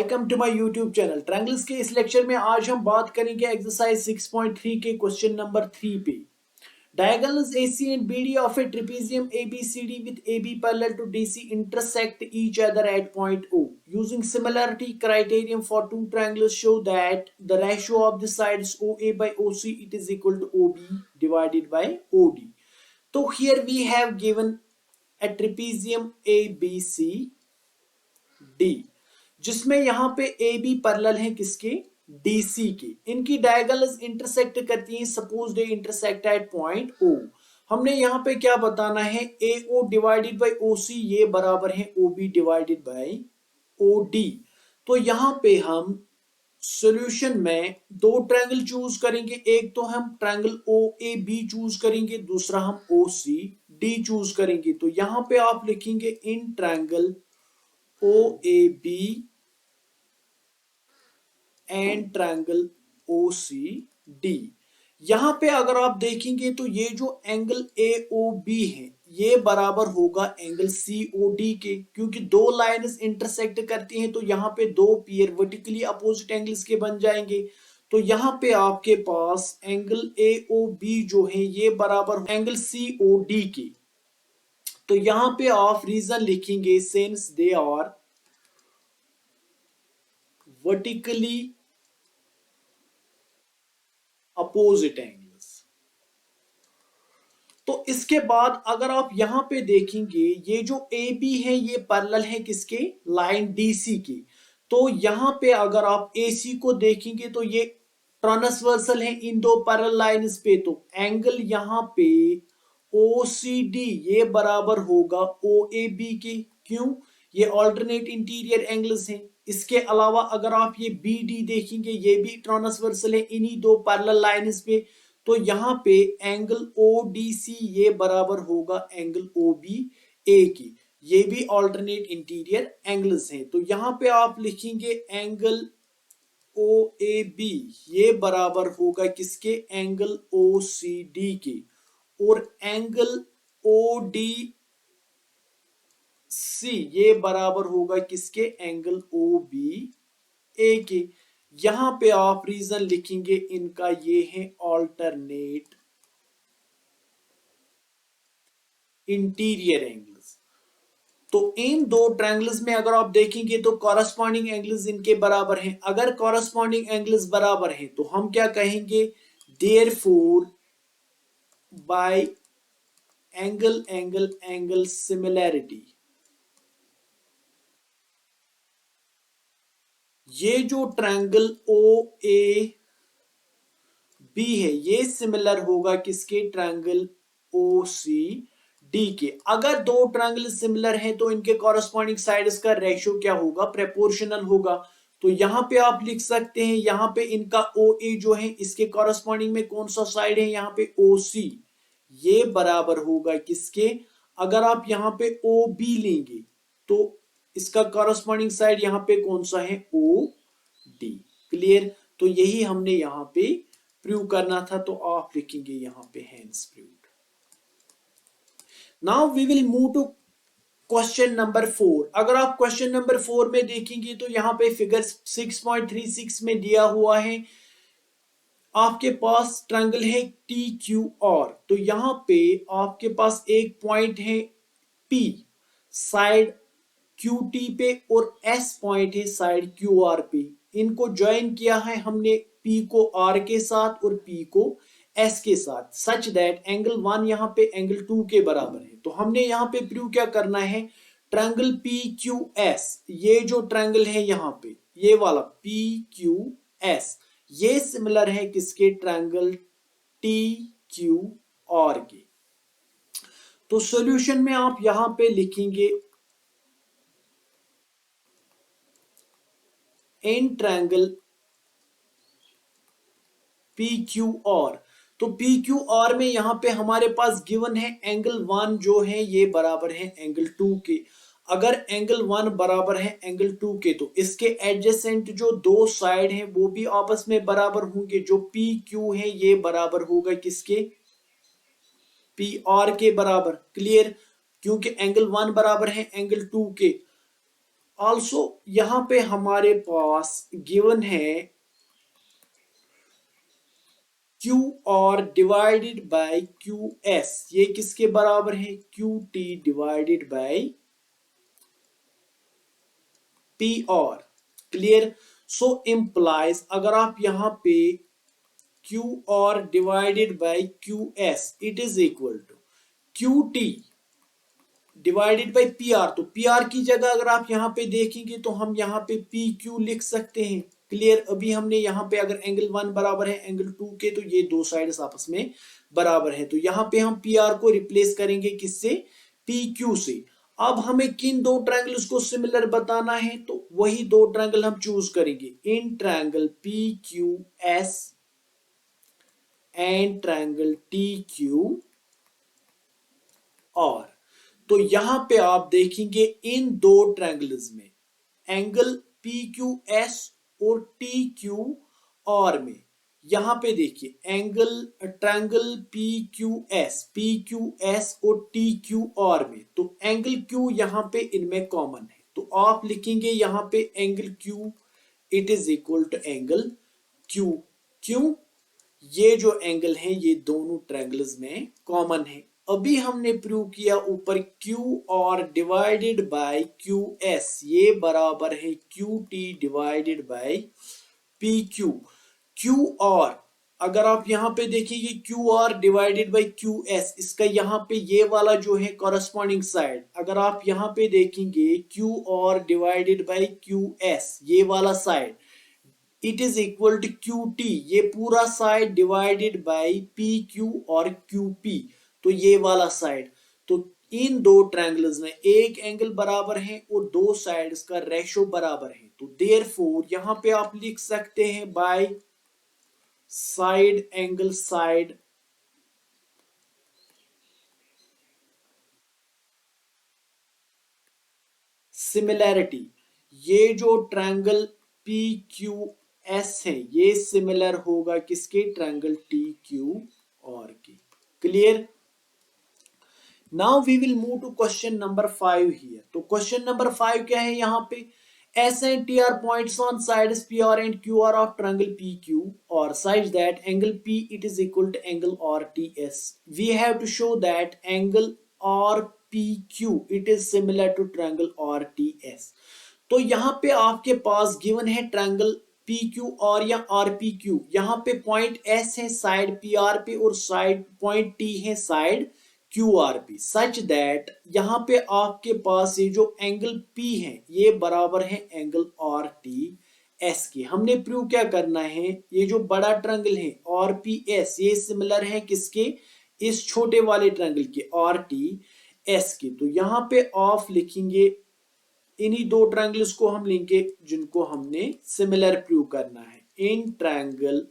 Welcome to my YouTube channel. Triangles के इस lecture में आज हम बात करेंगे एक्सरसाइज 6.3 के क्वेश्चन नंबर 3 पे। Diagonals AC and BD of a trapezium ABCD with AB parallel to DC intersect each other at point O. Using similarity criterion for two triangles show that the ratio of the sides OA by OC it is equal to OB divided by OD. So here we have given a trapezium ABC D, जिसमें यहाँ पे A B parallel है किसके, DC के। इनकी diagonals intersect करती हैं, suppose they intersect at point O. हमने यहाँ पे क्या बताना है, ए ओ डिवाइडेड बाई ओ सी ये बराबर है O B divided by O D. तो यहाँ पे हम सॉल्यूशन में दो ट्रायंगल चूज करेंगे, एक तो हम triangle O A B choose करेंगे, दूसरा हम ओ सी डी चूज करेंगे। तो यहाँ पे आप लिखेंगे in triangle OAB and triangle OCD। यहां पे अगर आप देखेंगे तो ये जो एंगल AOB है ये बराबर होगा एंगल COD के, क्योंकि दो लाइन्स इंटरसेक्ट करती हैं तो यहाँ पे दो पेयर वर्टिकली अपोजिट एंगल्स के बन जाएंगे। तो यहाँ पे आपके पास एंगल AOB जो है ये बराबर एंगल COD के। तो यहाँ पे आप रीजन लिखेंगे since they are vertically opposite angles. तो इसके बाद अगर आप यहां पे देखेंगे ये जो ए बी है ये पैरेलल है किसके, लाइन डीसी की। तो यहां पे अगर आप एसी को देखेंगे तो ये ट्रांसवर्सल है इन दो पैरेलल लाइंस पे। तो एंगल यहां पे OCD ये बराबर होगा OAB के, क्यों, ये ऑल्टरनेट इंटीरियर एंगल्स हैं। इसके अलावा अगर आप ये BD देखेंगे ये भी ट्रांसवर्सल है इन्हीं दो पैरेलल लाइंस पे। तो यहाँ पे एंगल ODC ये बराबर होगा एंगल OBA की, ये भी ऑल्टरनेट इंटीरियर एंगल्स हैं। तो यहाँ पे आप लिखेंगे एंगल OAB ये बराबर होगा किसके, एंगल OCD के, और एंगल ODC ये बराबर होगा किसके, एंगल OBA के। यहां पे आप रीजन लिखेंगे इनका ये है ऑल्टरनेट इंटीरियर एंगल्स। तो इन दो ट्रायंगल्स में अगर आप देखेंगे तो कॉरस्पॉन्डिंग एंगल्स इनके बराबर हैं। अगर कॉरस्पॉन्डिंग एंगल्स बराबर हैं तो हम क्या कहेंगे, therefore by angle angle angle similarity ये जो ट्रायंगल OAB है ये सिमिलर होगा किसके, ट्रायंगल OCD के। अगर दो ट्रायंगल सिमिलर हैं तो इनके कॉरस्पॉन्डिंग साइड्स का रेशियो क्या होगा, प्रोपोर्शनल होगा। तो यहां पे आप लिख सकते हैं यहां पे इनका OA जो है इसके कॉरस्पॉन्डिंग में कौन सा साइड है, यहाँ पे OC ये बराबर होगा किसके, अगर आप यहाँ पे OB लेंगे तो इसका कॉरस्पॉन्डिंग साइड यहाँ पे कौन सा है, OD। क्लियर। तो यही हमने यहाँ पे प्रूव करना था, तो आप लिखेंगे यहाँ पे hence proved. Now we will move to question number 4। अगर आप क्वेश्चन नंबर 4 में देखेंगे तो यहाँ पे फिगर 6.36 में दिया हुआ है आपके पास ट्रायंगल है TQR। तो यहाँ पे आपके पास एक पॉइंट है P साइड QT पे और S पॉइंट है साइड QR पे। इनको ज्वाइन किया है हमने P को R के साथ और P को S के साथ, सच दैट एंगल 1 यहाँ पे एंगल 2 के बराबर है। तो हमने यहाँ पे प्रूव क्या करना है, ट्रायंगल PQS ये जो ट्रायंगल है यहाँ पे ये वाला PQS ये सिमिलर है किसके, ट्रायंगल TQR के। तो सॉल्यूशन में आप यहां पे लिखेंगे इन ट्रायंगल PQR। तो PQR में यहां पे हमारे पास गिवन है एंगल 1 जो है ये बराबर है एंगल 2 के। अगर एंगल 1 बराबर है एंगल 2 के तो इसके एडजेसेंट जो दो साइड हैं वो भी आपस में बराबर होंगे। जो PQ है ये बराबर होगा किसके, PR के बराबर। क्लियर, क्योंकि एंगल 1 बराबर है एंगल 2 के। ऑल्सो यहां पे हमारे पास गिवन है Q R divided by Q S, ये किसके बराबर है, Q T divided by P R. Clear. So implies अगर आप यहां पे Q R divided by Q S it is equal to Q T divided by P R, तो P R की जगह अगर आप यहाँ पे देखेंगे तो हम यहाँ पे पी क्यू लिख सकते हैं। क्लियर। अभी हमने यहाँ पे अगर एंगल 1 बराबर है एंगल 2 के, तो ये दो साइड्स आपस में बराबर है, तो यहाँ पे हम पी आर को रिप्लेस करेंगे किससे, पी क्यू से। अब हमें किन दो ट्रायंगल्स को सिमिलर बताना है, तो वही दो ट्रायंगल हम चूज करेंगे in triangle P Q S and triangle T Q और। तो यहां पे आप देखेंगे इन दो ट्रायंगल्स में एंगल पी क्यू एस और टी क्यू और में, यहां पे देखिए angle triangle P Q S और टी क्यू और में, तो एंगल क्यू यहां पे इनमें कॉमन है, तो आप लिखेंगे यहां पे angle Q it is equal to angle Q. क्यों, ये जो एंगल है ये दोनों ट्रायंगल्स में कॉमन है। अभी हमने प्रूव किया ऊपर Q और डिवाइडेड बाय क्यू एस ये बराबर है Q T divided by P Q. Q और अगर आप यहां पे देखिए Q R divided by Q S, इसका यहाँ पे ये वाला जो है कॉरस्पॉन्डिंग साइड, अगर आप यहाँ पे देखेंगे Q R divided by Q S ये वाला side it is equal to Q T, ये पूरा side divided by P Q और क्यू पी, तो ये वाला साइड। तो इन दो ट्रायंगल्स में एक एंगल बराबर है और दो साइड्स का रेशो बराबर है, तो देयरफॉर यहां पे आप लिख सकते हैं bye side angle side similarity, ये जो ट्रायंगल पी क्यू एस है ये सिमिलर होगा किसके, ट्रायंगल टी क्यू और के। Clear. Now we will move to question number 5 here. तो क्वेश्चन नंबर 5 क्या है यहाँ पे, S and T are points on sides PR and QR of triangle PQ or such that angle P it is equal to angle RTS. We have to show that angle RPQ it is similar to triangle RTS. तो यहाँ पे आपके पास given है triangle PQ और या RPQ, यहाँ पे point S है साइड PR पे और साइड पॉइंट T है साइड QRP, सच दैट यहाँ पे आपके पास ये जो एंगल P है ये बराबर है एंगल RTS की। हमने प्रूव क्या करना है, ये जो बड़ा ट्रायंगल है RPS ये सिमिलर है किसके, इस छोटे वाले ट्रायंगल के RTS की। तो यहाँ पे ऑफ लिखेंगे इन्हीं दो ट्रायंगल्स को हम लेंगे जिनको हमने सिमिलर प्रूव करना है, इन ट्रायंगल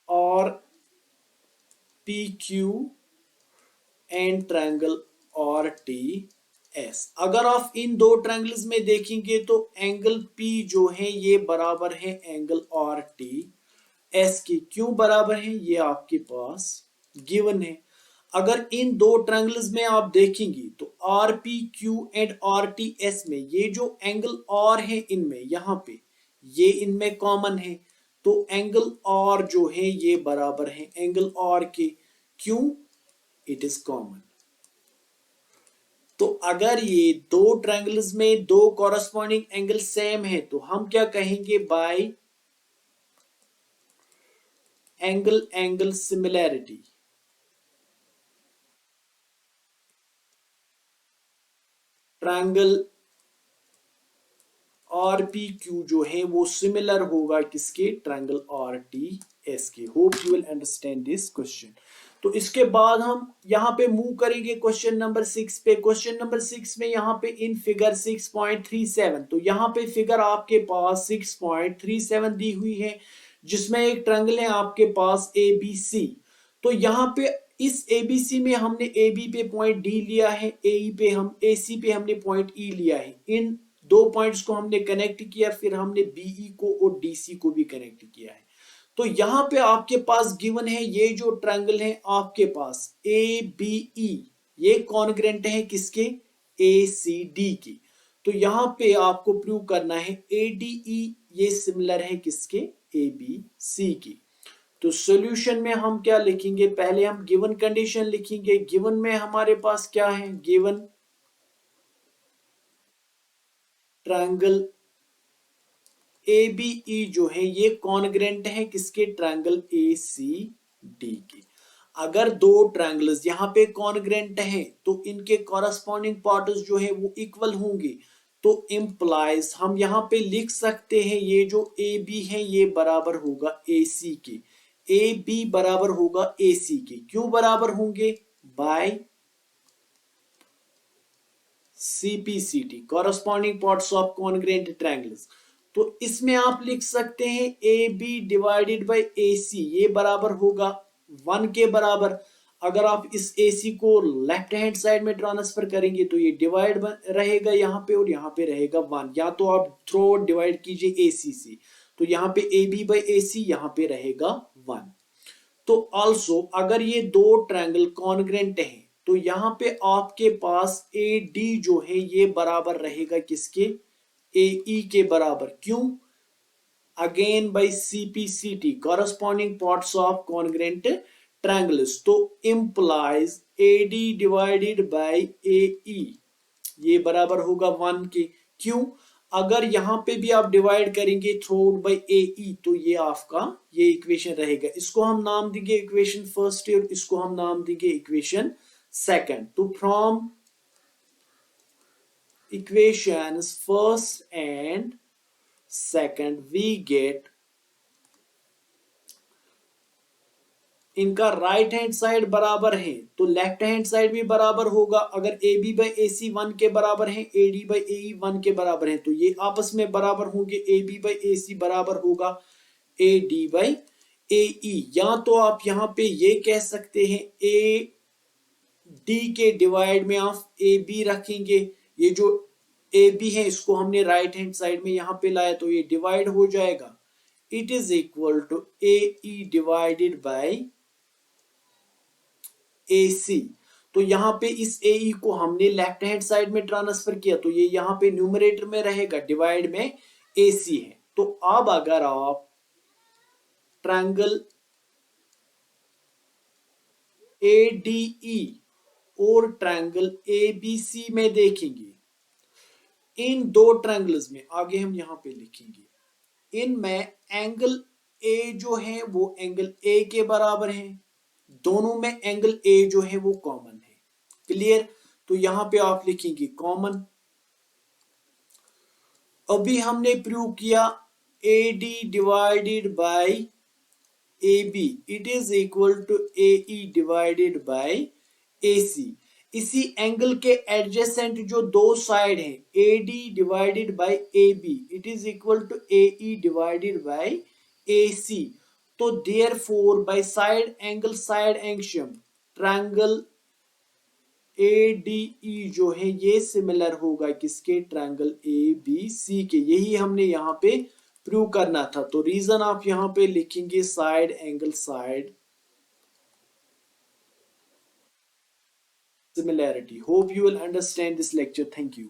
और PQ एंड ट्रायंगल RTS। अगर आप इन दो ट्रायंगल्स में देखेंगे तो एंगल P जो है ये बराबर है एंगल RTS की। क्यों बराबर है, ये आपके पास गिवन है। अगर इन दो ट्रायंगल्स में आप देखेंगे तो RPQ एंड RTS में ये जो एंगल R है इनमें यहाँ पे ये इनमें कॉमन है, तो एंगल R जो है ये बराबर है एंगल R के। क्यों, इट इज कॉमन। तो अगर ये दो ट्रायंगल्स में दो कॉरस्पॉन्डिंग एंगल सेम है तो हम क्या कहेंगे, bye angle angle similarity. Triangle RPQ जो है वो सिमिलर होगा किसके, ट्रायंगल RTS के। Hope you will understand this question. तो इसके बाद हम यहाँ पे मूव करेंगे क्वेश्चन नंबर 6 पे। क्वेश्चन नंबर 6 में यहाँ पे इन फिगर 6.37, तो यहाँ पे फिगर आपके पास 6.37 दी हुई है जिसमें एक ट्रायंगल है आपके पास ABC। तो यहाँ पे इस ABC में हमने AB पे पॉइंट D लिया है, AE पे हम AC पे हमने पॉइंट E लिया है। इन दो पॉइंट्स को हमने कनेक्ट किया, फिर हमने BE को और DC को भी कनेक्ट किया है। तो यहां पे आपके पास गिवन है ये जो ट्रायंगल है आपके पास ABE, ये कॉन्ग्रेंट है किसके, ACD की। तो यहां पे आपको प्रूव करना है ADE ये सिमिलर है किसके, ABC की। तो सॉल्यूशन में हम क्या लिखेंगे, पहले हम गिवन कंडीशन लिखेंगे। गिवन में हमारे पास क्या है, गिवन ट्रायंगल ABE जो है ये कॉन्ग्रेंट है किसके, ट्रायंगल ACD के। अगर दो ट्रायंगल्स यहाँ पे कॉन्ग्रेंट हैं तो इनके कॉरस्पॉन्डिंग पार्ट्स जो है वो इक्वल होंगे। तो इम्प्लाइज हम यहाँ पे लिख सकते हैं ये जो AB है ये बराबर होगा AC के, AB बराबर होगा AC के। क्यों बराबर होंगे, by CPCT corresponding parts of congruent triangles. तो इसमें आप लिख सकते हैं AB डिवाइडेड बाय AC ये बराबर होगा 1 के बराबर। अगर आप इस AC को लेफ्ट हैंड साइड में ट्रांसफर करेंगे तो ये डिवाइड रहेगा यहाँ पे और यहाँ पे रहेगा 1। या तो आप थ्रो डिवाइड कीजिए AC से, तो यहाँ पे AB बाय AC यहाँ पे रहेगा 1। तो आल्सो अगर ये दो ट्रायंगल कॉन्ग्रेंट हैं तो यहां पे आपके पास AD जो है ये बराबर रहेगा किसके, AE के बराबर। क्यों, again by CPCT corresponding parts of congruent triangles. तो implies AD divided by AE ये बराबर होगा 1 के। क्यों, अगर यहां पे भी आप डिवाइड करेंगे थ्रू आउट बाई AE तो ये आपका ये इक्वेशन रहेगा। इसको हम नाम देंगे इक्वेशन फर्स्ट और इसको हम नाम देंगे इक्वेशन सेकंड। तो from equations first and second we get इनका राइट हैंड साइड बराबर है तो लेफ्ट हैंड साइड भी बराबर होगा। अगर AB बाई AC 1 के बराबर है, AD बाई AE 1 के बराबर है तो ये आपस में बराबर होंगे। AB बाई AC बराबर होगा AD बाई AE। या तो आप यहां पे ये कह सकते हैं AD के डिवाइड में आप AB रखेंगे। ये जो AB है इसको हमने राइट हैंड साइड में यहां पे लाया तो ये डिवाइड हो जाएगा। It is equal to AE divided by AC। तो यहां पे इस AE को हमने लेफ्ट हैंड साइड में ट्रांसफर किया तो ये यहां पे न्यूमरेटर में रहेगा, डिवाइड में AC है। तो अब अगर आप ट्रायंगल ADE और ट्रायंगल ABC में देखेंगे, इन दो ट्रायंगल्स में आगे हम यहां पे लिखेंगे, इनमें एंगल A जो है वो एंगल A के बराबर है। दोनों में एंगल A जो है वो कॉमन है। क्लियर, तो यहां पे आप लिखेंगे कॉमन। अभी हमने प्रूव किया AD divided by AB it is equal to AE divided by AC। इसी एंगल के एडजेसेंट जो दो साइड हैं AD divided by AB it is equal to AE divided by AC। तो therefore by side angle side angstrom triangle ADE जो है ये similar होगा किसके, ट्रायंगल ABC के। यही हमने यहाँ पे प्रूव करना था। तो रीजन आप यहाँ पे लिखेंगे side angle side similarity. Hope you will understand this lecture. Thank you.